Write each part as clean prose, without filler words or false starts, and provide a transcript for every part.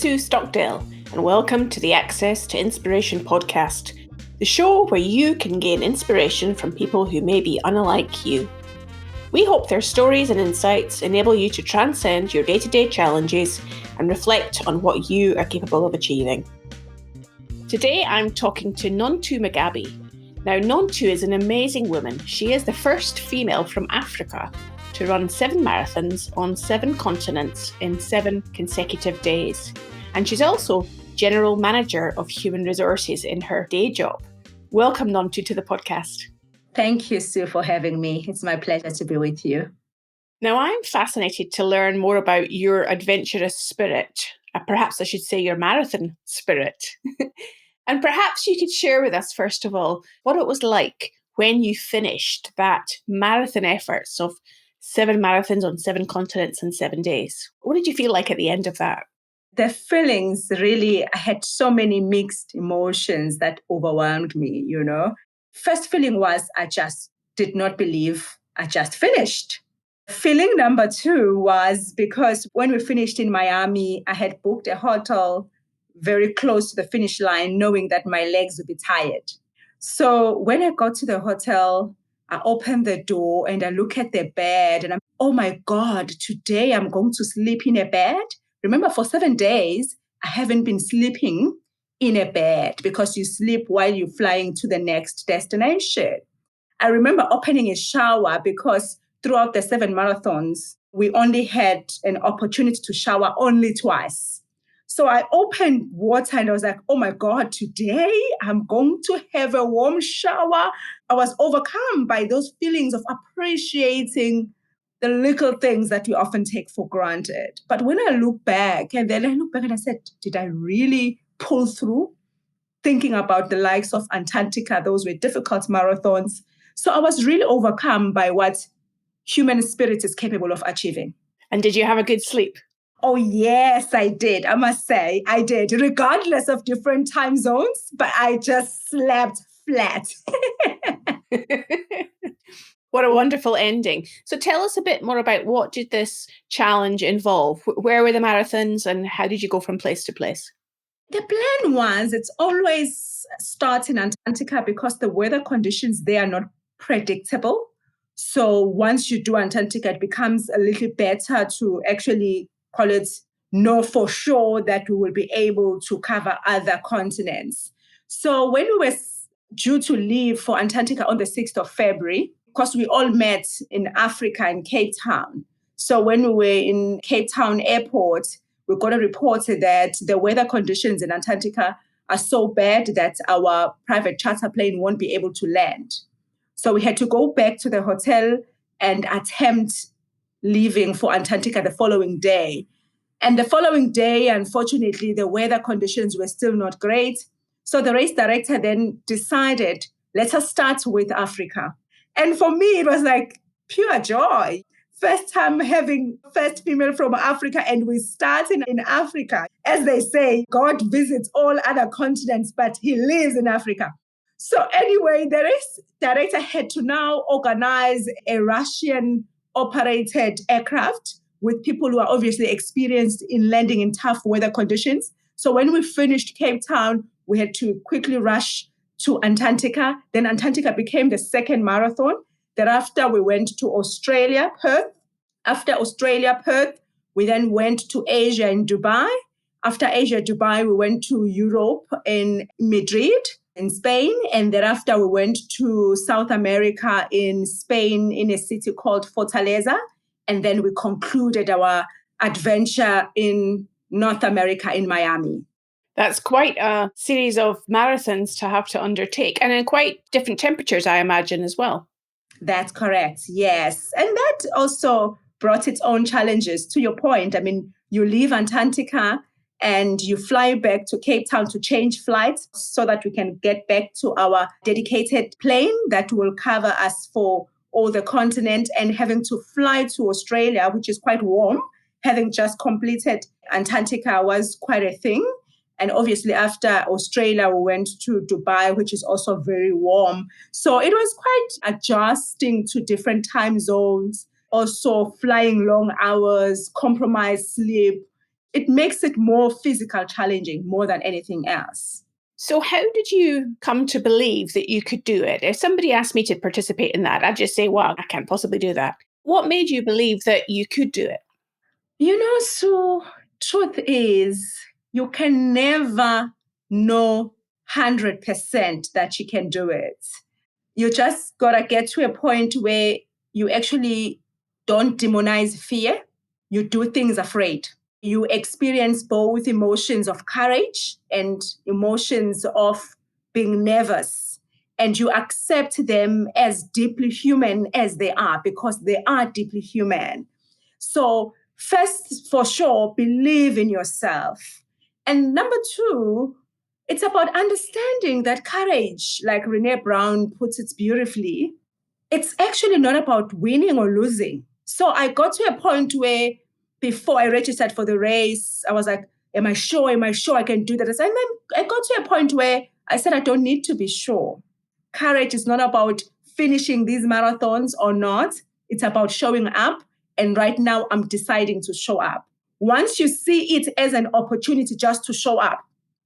Sue Stockdale, and welcome to the Access to Inspiration podcast, the show where you can gain inspiration from people who may be unlike you. We hope their stories and insights enable you to transcend your day-to-day challenges and reflect on what you are capable of achieving. Today I'm talking to Nontuthuko Mgabhi. Now, Nontu is an amazing woman. She is the first female from Africa to run 7 marathons on 7 continents in 7 consecutive days. And she's also General Manager of Human Resources in her day job. Welcome, Nontu, to the podcast. Thank you, Sue, for having me. It's my pleasure to be with you. Now, I'm fascinated to learn more about your adventurous spirit, perhaps I should say your marathon spirit. And perhaps you could share with us, first of all, what it was like when you finished that marathon efforts of 7 marathons on 7 continents in 7 days. What did you feel like at the end of that? The feelings really, I had so many mixed emotions that overwhelmed me, First feeling was I just did not believe I just finished. Feeling number 2 was because when we finished in Miami, I had booked a hotel very close to the finish line, knowing that my legs would be tired. So when I got to the hotel, I opened the door and I look at the bed and oh my God, today I'm going to sleep in a bed. Remember, for 7 days, I haven't been sleeping in a bed because you sleep while you're flying to the next destination. I remember opening a shower because throughout the 7 marathons, we only had an opportunity to shower only twice. So I opened water and I was like, oh my God, today I'm going to have a warm shower. I was overcome by those feelings of appreciating the little things that we often take for granted. But when I look back and I said, did I really pull through? Thinking about the likes of Antarctica, those were difficult marathons. So I was really overcome by what human spirit is capable of achieving. And did you have a good sleep? Oh, yes, I did. I must say I did, regardless of different time zones, but I just slept flat. What a wonderful ending. So tell us a bit more about what did this challenge involve? Where were the marathons and how did you go from place to place? The plan was it's always starts in Antarctica because the weather conditions there are not predictable. So once you do Antarctica, it becomes a little better to actually know for sure that we will be able to cover other continents. So when we were due to leave for Antarctica on the 6th of February, because we all met in Africa in Cape Town. So when we were in Cape Town airport, we got a report that the weather conditions in Antarctica are so bad that our private charter plane won't be able to land. So we had to go back to the hotel and attempt leaving for Antarctica the following day. And the following day, unfortunately, the weather conditions were still not great. So the race director then decided, let us start with Africa. And for me, it was like pure joy. First time having first female from Africa, and we starting in Africa. As they say, God visits all other continents, but he lives in Africa. So anyway, the race director had to now organize a Russian-operated aircraft with people who are obviously experienced in landing in tough weather conditions. So when we finished Cape Town, we had to quickly rush to Antarctica. Then Antarctica became the second marathon. Thereafter, we went to Australia, Perth. After Australia, Perth, we then went to Asia in Dubai. After Asia, Dubai, we went to Europe in Madrid, in Spain. And thereafter, we went to South America in Spain in a city called Fortaleza. And then we concluded our adventure in North America in Miami. That's quite a series of marathons to have to undertake, and in quite different temperatures, I imagine, as well. That's correct, yes. And that also brought its own challenges. To your point, you leave Antarctica and you fly back to Cape Town to change flights so that we can get back to our dedicated plane that will cover us for all the continent, and having to fly to Australia, which is quite warm. Having just completed Antarctica was quite a thing. And obviously after Australia, we went to Dubai, which is also very warm. So it was quite adjusting to different time zones, also flying long hours, compromised sleep. it makes it more physical challenging more than anything else. So how did you come to believe that you could do it? If somebody asked me to participate in that, I'd just say, well, I can't possibly do that. What made you believe that you could do it? So truth is, you can never know 100% that you can do it. You just got to get to a point where you actually don't demonize fear. You do things afraid. You experience both emotions of courage and emotions of being nervous. And you accept them as deeply human as they are, because they are deeply human. So first, for sure, believe in yourself. And number two, it's about understanding that courage, like Brené Brown puts it beautifully, it's actually not about winning or losing. So I got to a point where before I registered for the race, I was like, am I sure? Am I sure I can do that? And then I got to a point where I said, I don't need to be sure. Courage is not about finishing these marathons or not. It's about showing up. And right now I'm deciding to show up. Once you see it as an opportunity just to show up,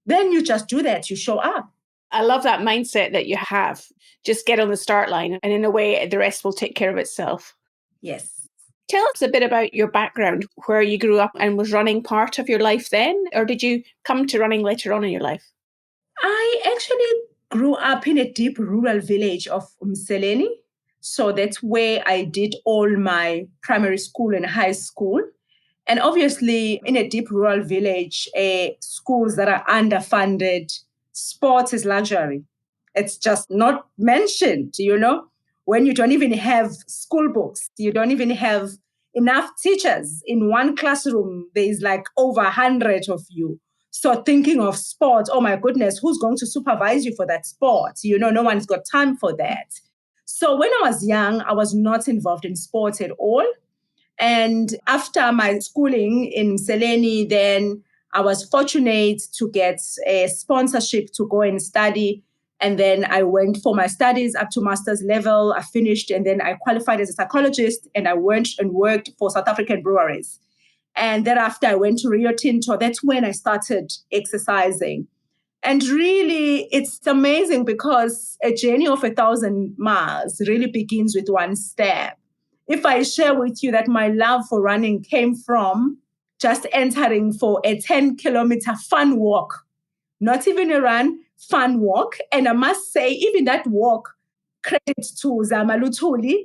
then you just do that. You show up. I love that mindset that you have. Just get on the start line, and in a way, the rest will take care of itself. Yes. Tell us a bit about your background, where you grew up, and was running part of your life then? Or did you come to running later on in your life? I actually grew up in a deep rural village of Umseleni. So that's where I did all my primary school and high school. And obviously, in a deep rural village, schools that are underfunded, sports is luxury. It's just not mentioned, when you don't even have school books, you don't even have enough teachers. In one classroom, there's like over 100 of you. So thinking of sports, oh my goodness, who's going to supervise you for that sport? No one's got time for that. So when I was young, I was not involved in sports at all. And after my schooling in Seleni, then I was fortunate to get a sponsorship to go and study. And then I went for my studies up to master's level. I finished, and then I qualified as a psychologist, and I went and worked for South African Breweries. And thereafter, I went to Rio Tinto. That's when I started exercising. And really, it's amazing because a journey of 1,000 miles really begins with one step. If I share with you that my love for running came from just entering for a 10-kilometer fun walk, not even a run, fun walk. And I must say, even that walk, credit to Zamalutuli,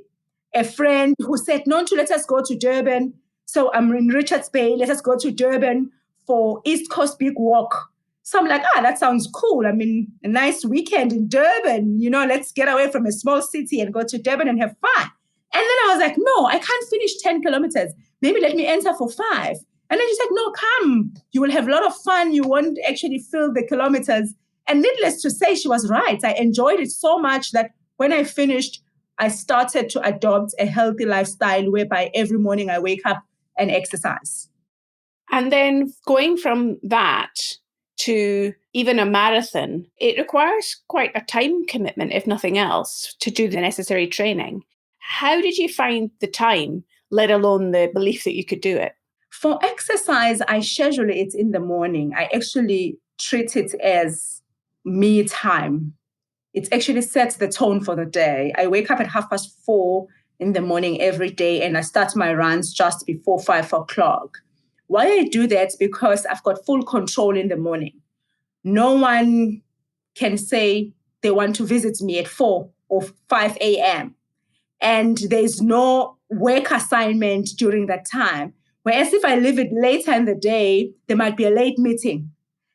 a friend who said, Nontu, let us go to Durban. So I'm in Richards Bay, let us go to Durban for East Coast Big Walk. So I'm like, that sounds cool. I mean, a nice weekend in Durban, let's get away from a small city and go to Durban and have fun. And then I was like, no, I can't finish 10 kilometers. Maybe let me enter for 5. And then she said, no, come. You will have a lot of fun. You won't actually fill the kilometers. And needless to say, she was right. I enjoyed it so much that when I finished, I started to adopt a healthy lifestyle whereby every morning I wake up and exercise. And then going from that to even a marathon, it requires quite a time commitment, if nothing else, to do the necessary training. How did you find the time, let alone the belief that you could do it? For exercise, I schedule it in the morning. I actually treat it as me time. It actually sets the tone for the day. I wake up at 4:30 in the morning every day, and I start my runs just before 5 o'clock. Why I do that is because I've got full control in the morning. No one can say they want to visit me at 4 or 5 a.m. And there's no work assignment during that time. Whereas if I leave it later in the day, there might be a late meeting.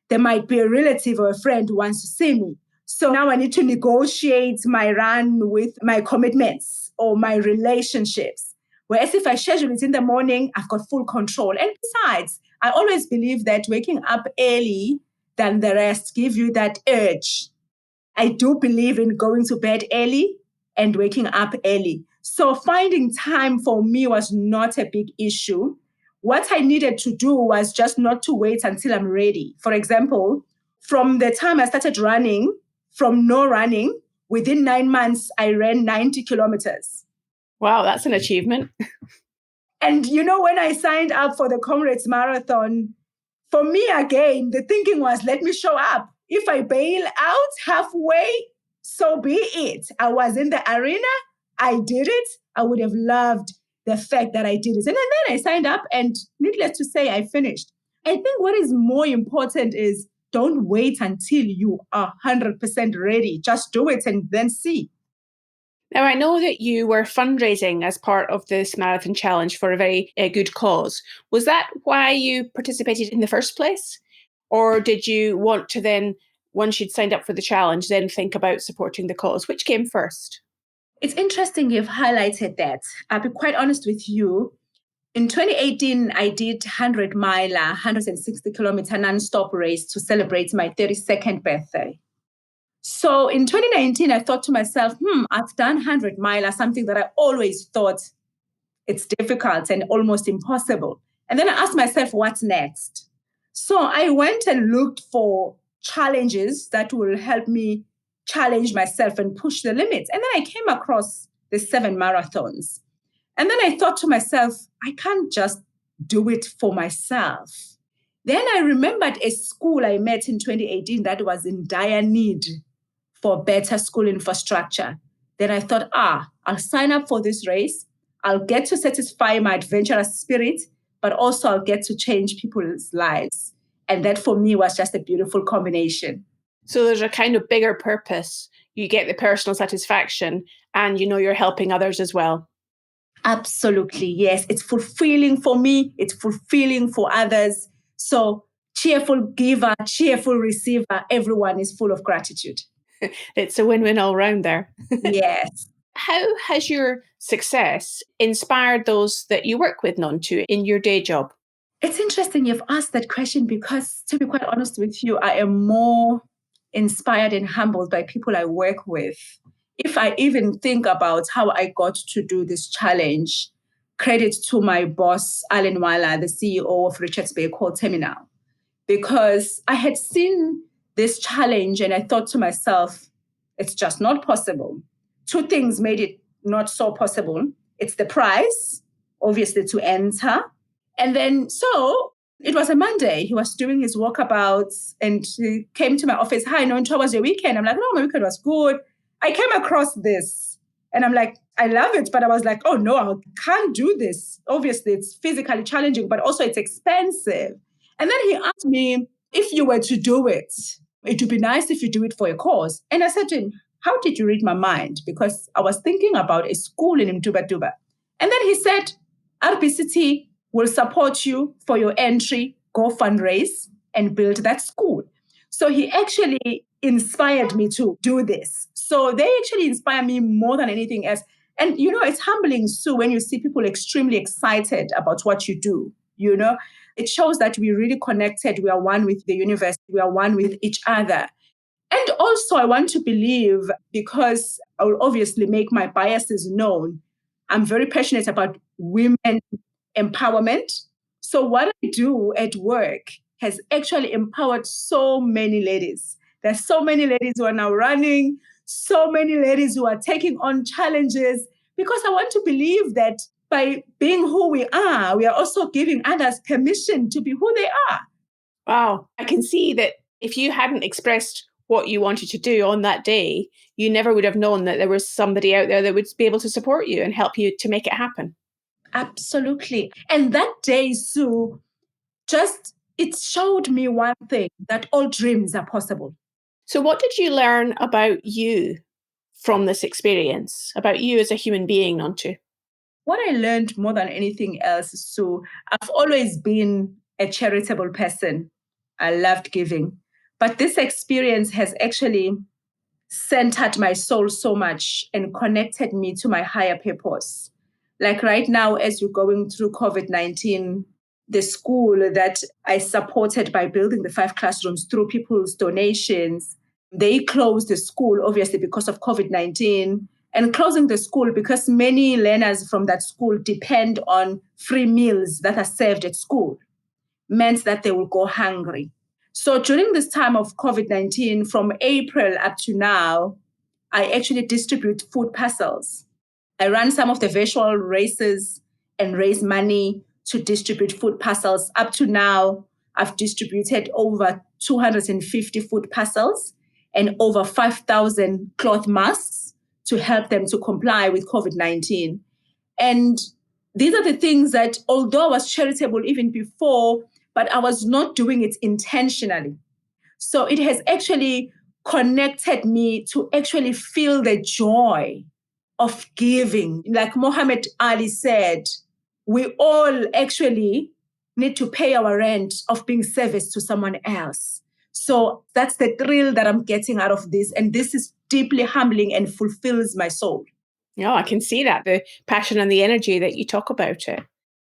There might be a relative or a friend who wants to see me. So now I need to negotiate my run with my commitments or my relationships. Whereas if I schedule it in the morning, I've got full control. And besides, I always believe that waking up early than the rest give you that urge. I do believe in going to bed early and waking up early. So finding time for me was not a big issue. What I needed to do was just not to wait until I'm ready. For example, from the time I started running, from no running, within 9 months, I ran 90 kilometers. Wow, that's an achievement. And when I signed up for the Comrades Marathon, for me, again, the thinking was, let me show up. If I bail out halfway, so be it. I was in the arena. I did it. I would have loved the fact that I did it. And then I signed up, and needless to say, I finished. I think what is more important is don't wait until you are 100% ready. Just do it and then see. Now, I know that you were fundraising as part of this marathon challenge for a very good cause. Was that why you participated in the first place? Or did you want to then, once you'd signed up for the challenge, then think about supporting the cause? Which came first? It's interesting you've highlighted that. I'll be quite honest with you. In 2018, I did 100-mile, 160-kilometer non-stop race to celebrate my 32nd birthday. So in 2019, I thought to myself, I've done 100-mile, something that I always thought it's difficult and almost impossible. And then I asked myself, what's next? So I went and looked for challenges that will help me challenge myself and push the limits. And then I came across the 7 marathons. And then I thought to myself, I can't just do it for myself. Then I remembered a school I met in 2018 that was in dire need for better school infrastructure. Then I thought, I'll sign up for this race. I'll get to satisfy my adventurous spirit, but also I'll get to change people's lives. And that for me was just a beautiful combination. So there's a kind of bigger purpose. You get the personal satisfaction and you're helping others as well. Absolutely, yes. It's fulfilling for me. It's fulfilling for others. So cheerful giver, cheerful receiver, everyone is full of gratitude. It's a win-win all round there. Yes. How has your success inspired those that you work with, Nontu, in your day job? It's interesting you've asked that question because, to be quite honest with you, I am more inspired and humbled by people I work with. If I even think about how I got to do this challenge, credit to my boss, Alan Wala, the CEO of Richards Bay Coal Terminal, because I had seen this challenge and I thought to myself, it's just not possible. Two things made it not so possible. It's the price, obviously, to enter. And then, so it was a Monday. He was doing his walkabouts and he came to my office. Hi, Nontu, how was your weekend? I'm like, no, my weekend was good. I came across this and I'm like, I love it. But I was like, oh no, I can't do this. Obviously, it's physically challenging, but also it's expensive. And then he asked me, if you were to do it, it would be nice if you do it for a cause. And I said to him, how did you read my mind? Because I was thinking about a school in Mtubatuba. And then he said, RBCT will support you for your entry, go fundraise, and build that school. So he actually inspired me to do this. So they actually inspire me more than anything else. And, it's humbling, Sue, when you see people extremely excited about what you do, It shows that we're really connected. We are one with the universe. We are one with each other. And also, I want to believe, because I will obviously make my biases known, I'm very passionate about women empowerment. So what I do at work has actually empowered so many ladies. There's so many ladies who are now running, so many ladies who are taking on challenges, because I want to believe that by being who we are also giving others permission to be who they are. Wow. I can see that if you hadn't expressed what you wanted to do on that day, you never would have known that there was somebody out there that would be able to support you and help you to make it happen. Absolutely. And that day, Sue, it showed me one thing, that all dreams are possible. So what did you learn about you from this experience, about you as a human being, Nontu? What I learned more than anything else, Sue, I've always been a charitable person. I loved giving. But this experience has actually centered my soul so much and connected me to my higher purpose. Like right now, as you're going through COVID-19, the school that I supported by building the 5 classrooms through people's donations, they closed the school, obviously, because of COVID-19, and closing the school because many learners from that school depend on free meals that are served at school, meant that they will go hungry. So during this time of COVID-19, from April up to now, I actually distribute food parcels. I run some of the virtual races and raise money to distribute food parcels. Up to now, I've distributed over 250 food parcels and over 5,000 cloth masks to help them to comply with COVID-19. And these are the things that, although I was charitable even before, but I was not doing it intentionally. So it has actually connected me to actually feel the joy of giving. Like Muhammad Ali said, we all actually need to pay our rent of being service to someone else. So that's the thrill that I'm getting out of this. And this is deeply humbling and fulfills my soul. No, I can see that, the passion and the energy that you talk about it.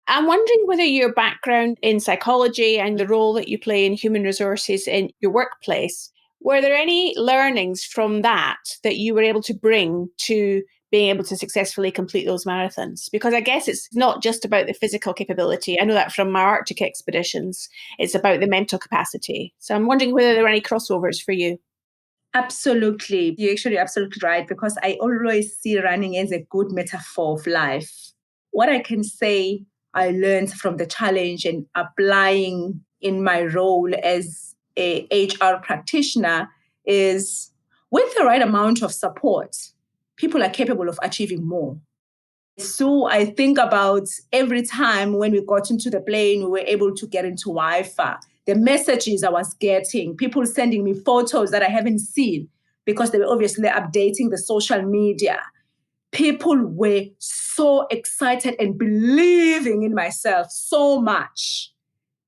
I'm wondering whether your background in psychology and the role that you play in human resources in your workplace, were there any learnings from that that you were able to bring to being able to successfully complete those marathons? Because I guess it's not just about the physical capability. I know that from my Arctic expeditions, it's about the mental capacity. So I'm wondering whether there are any crossovers for you. Absolutely. You're actually absolutely right, because I always see running as a good metaphor of life. What I can say I learned from the challenge and applying in my role as a HR practitioner is, with the right amount of support, people are capable of achieving more. So I think about every time when we got into the plane, we were able to get into Wi-Fi. The messages I was getting, people sending me photos that I haven't seen because they were obviously updating the social media. People were so excited and believing in myself so much.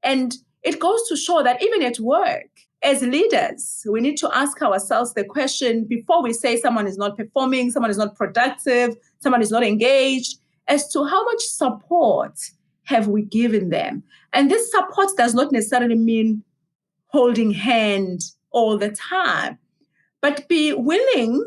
And it goes to show that even at work, as leaders, we need to ask ourselves the question before we say someone is not performing, someone is not productive, someone is not engaged, as to how much support have we given them. And this support does not necessarily mean holding hand all the time, but be willing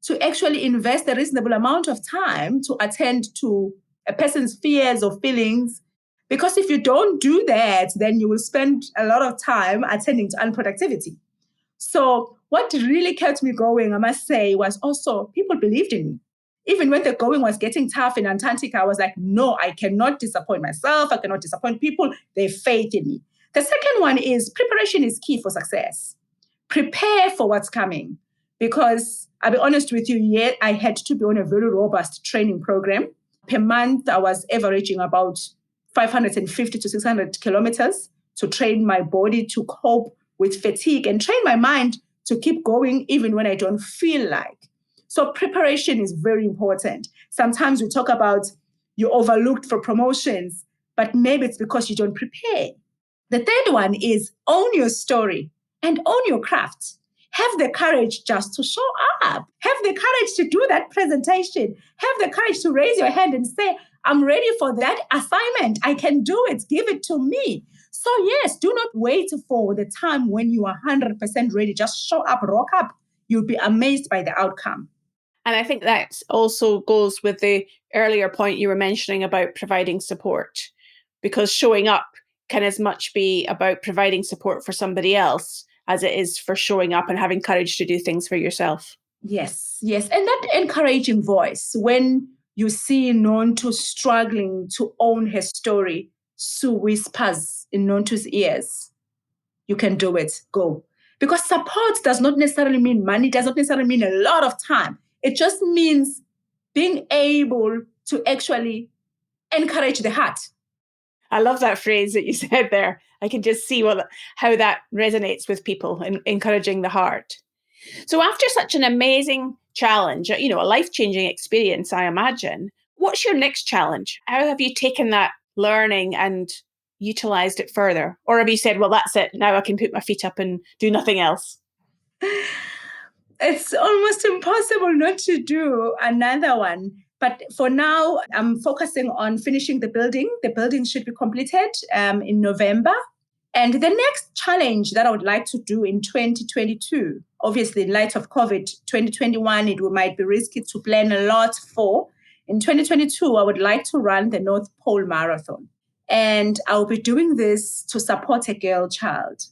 to actually invest a reasonable amount of time to attend to a person's fears or feelings. Because if you don't do that, then you will spend a lot of time attending to unproductivity. So what really kept me going, I must say, was also people believed in me. Even when the going was getting tough in Antarctica, I was like, no, I cannot disappoint myself. I cannot disappoint people. They have faith in me. The second one is preparation is key for success. Prepare for what's coming. Because I'll be honest with you, yet I had to be on a very robust training program. Per month, I was averaging about 550 to 600 kilometers to train my body to cope with fatigue and train my mind to keep going even when I don't feel like. So preparation is very important. Sometimes we talk about you overlooked for promotions, but maybe it's because you don't prepare. The third one is own your story and own your craft. Have the courage just to show up. Have the courage to do that presentation. Have the courage to raise your hand and say, I'm ready for that assignment. I can do it. Give it to me. So yes, do not wait for the time when you are 100% ready. Just show up, rock up. You'll be amazed by the outcome. And I think that also goes with the earlier point you were mentioning about providing support, because showing up can as much be about providing support for somebody else as it is for showing up and having courage to do things for yourself. Yes, yes. And that encouraging voice, when you see Nontu struggling to own her story, Sue whispers in Nontu's ears, you can do it, go. Because support does not necessarily mean money, does not necessarily mean a lot of time. It just means being able to actually encourage the heart. I love that phrase that you said there. I can just see how that resonates with people and encouraging the heart. So after such an amazing challenge, a life-changing experience, I imagine, what's your next challenge? How have you taken that learning and utilized it further? Or have you said, well, that's it, now I can put my feet up and do nothing else? It's almost impossible not to do another one. But for now, I'm focusing on finishing the building. The building should be completed in November. And the next challenge that I would like to do in 2022, obviously in light of COVID, 2021, it might be risky to plan a lot for. In 2022, I would like to run the North Pole Marathon. And I'll be doing this to support a girl child.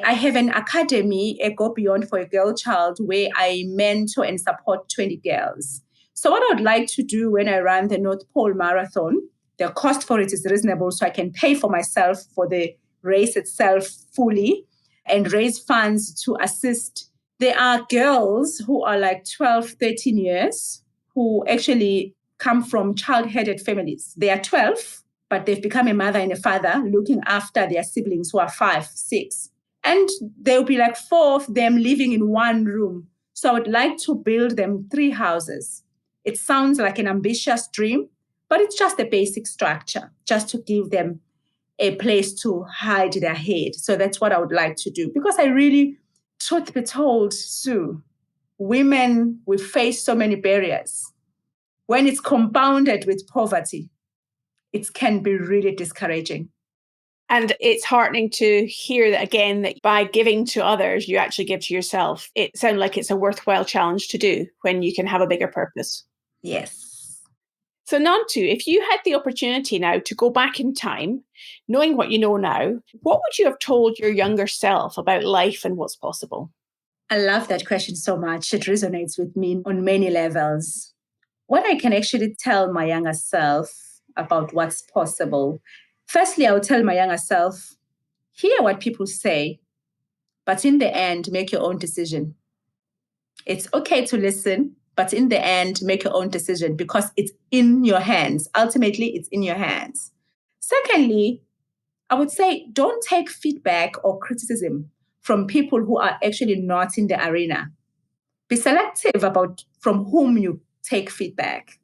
I have an academy, a Go Beyond for a Girl Child, where I mentor and support 20 girls. So what I would like to do when I run the North Pole Marathon, the cost for it is reasonable, so I can pay for myself for the raise itself fully and raise funds to assist. There are girls who are like 12, 13 years who actually come from child-headed families. They are 12, but they've become a mother and a father looking after their siblings who are 5, 6. And there'll be like 4 of them living in one room. So I would like to build them 3 houses. It sounds like an ambitious dream, but it's just a basic structure, just to give them a place to hide their head. So that's what I would like to do. Because I really, truth be told, Sue, women, we face so many barriers. When it's compounded with poverty, it can be really discouraging. And it's heartening to hear that again, that by giving to others, you actually give to yourself. It sounds like it's a worthwhile challenge to do when you can have a bigger purpose. Yes. So Nontu, if you had the opportunity now to go back in time, knowing what you know now, what would you have told your younger self about life and what's possible? I love that question so much. It resonates with me on many levels. What I can actually tell my younger self about what's possible. Firstly, I would tell my younger self, hear what people say, but in the end, make your own decision. It's okay to listen, but in the end, make your own decision because it's in your hands. Ultimately, it's in your hands. Secondly, I would say don't take feedback or criticism from people who are actually not in the arena. Be selective about from whom you take feedback.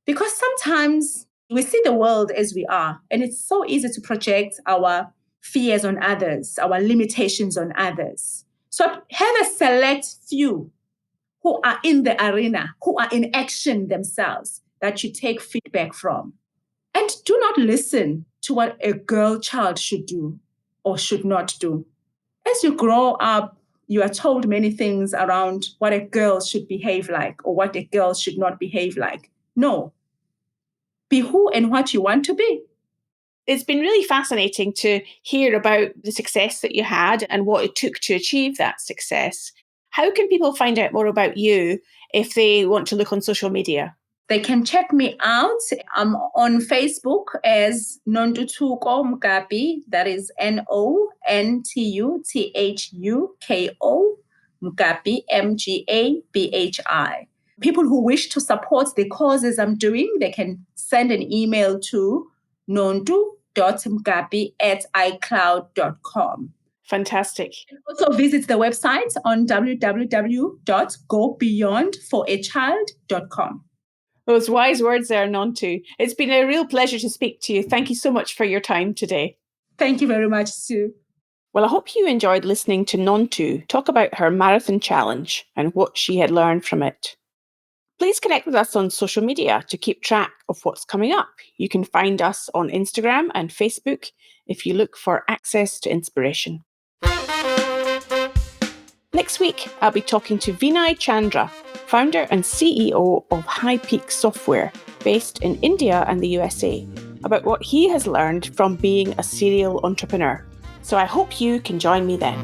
Because sometimes we see the world as we are, and it's so easy to project our fears on others, our limitations on others. So have a select few who are in the arena, who are in action themselves, that you take feedback from. And do not listen to what a girl child should do or should not do. As you grow up, you are told many things around what a girl should behave like or what a girl should not behave like. No. Be who and what you want to be. It's been really fascinating to hear about the success that you had and what it took to achieve that success. How can people find out more about you if they want to look on social media? They can check me out. I'm on Facebook as Nontuthuko Mgabhi. That is Nontuthuko Mgabhi, Mgabhi. People who wish to support the causes I'm doing, they can send an email to nontu.mgabhi@icloud.com. Fantastic. Also visit the website on www.gobeyondforachild.com. Those wise words there, Nontu. It's been a real pleasure to speak to you. Thank you so much for your time today. Thank you very much, Sue. Well, I hope you enjoyed listening to Nontu talk about her marathon challenge and what she had learned from it. Please connect with us on social media to keep track of what's coming up. You can find us on Instagram and Facebook if you look for Access to Inspiration. Next week, I'll be talking to Vinay Chandra, founder and CEO of High Peak Software, based in India and the USA, about what he has learned from being a serial entrepreneur. So I hope you can join me then.